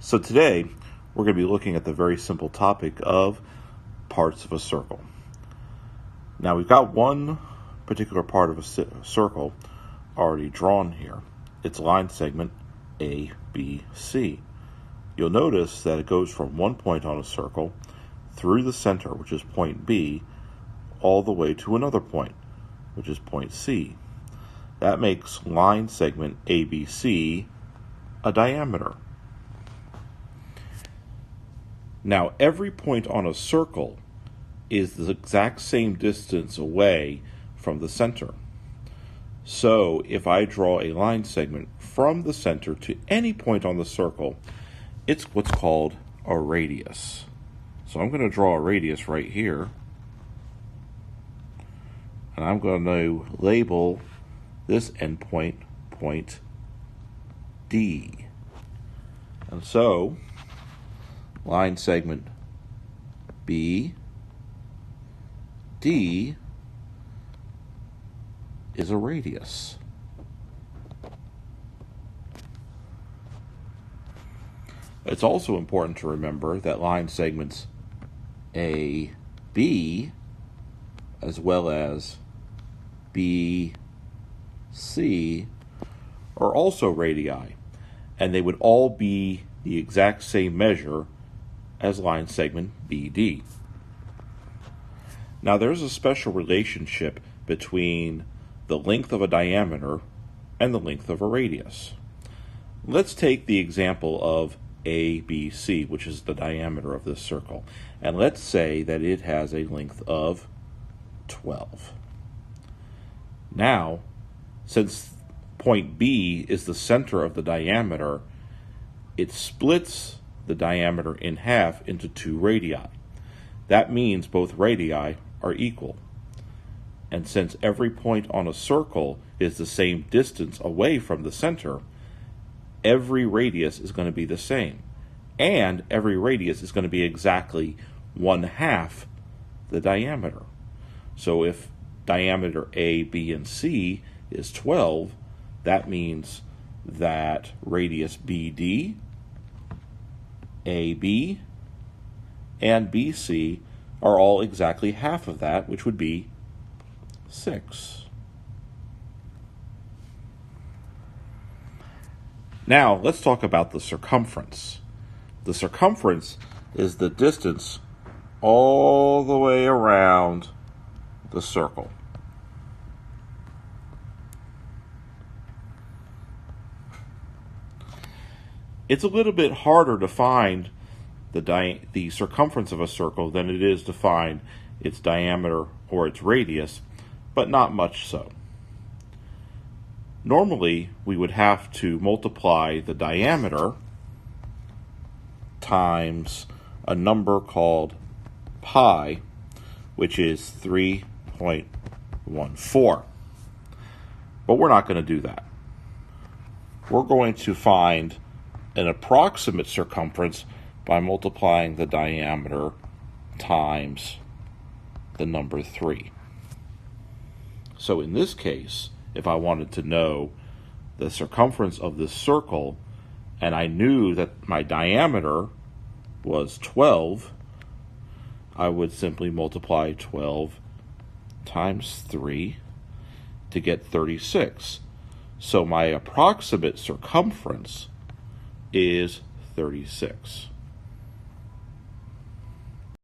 So today, we're going to be looking at the very simple topic of parts of a circle. Now we've got one particular part of a circle already drawn here. It's line segment ABC. You'll notice that it goes from one point on a circle through the center, which is point B, all the way to another point, which is point C. That makes line segment ABC a diameter. Now, every point on a circle is the exact same distance away from the center. So, if I draw a line segment from the center to any point on the circle, it's what's called a radius. So I'm going to draw a radius right here. And I'm going to label this endpoint point D. And so, line segment BD is a radius. It's also important to remember that line segments AB as well as BC are also radii, and they would all be the exact same measure as line segment BD. Now there's a special relationship between the length of a diameter and the length of a radius. Let's take the example of ABC, which is the diameter of this circle, and let's say that it has a length of 12. Now, since point B is the center of the diameter, it splits the diameter in half into two radii. That means both radii are equal. And since every point on a circle is the same distance away from the center, every radius is going to be the same. And every radius is going to be exactly 1/2 the diameter. So if diameter A, B, and C is 12, that means that radius BD, AB, and BC are all exactly half of that, which would be 6. Now, let's talk about the circumference. The circumference is the distance all the way around the circle. It's a little bit harder to find the circumference of a circle than it is to find its diameter or its radius, but not much so. Normally, we would have to multiply the diameter times a number called pi, which is 3.14. But we're not going to do that. We're going to find an approximate circumference by multiplying the diameter times the number 3. So in this case, if I wanted to know the circumference of this circle, and I knew that my diameter was 12, I would simply multiply 12 times 3 to get 36. So my approximate circumference is 36.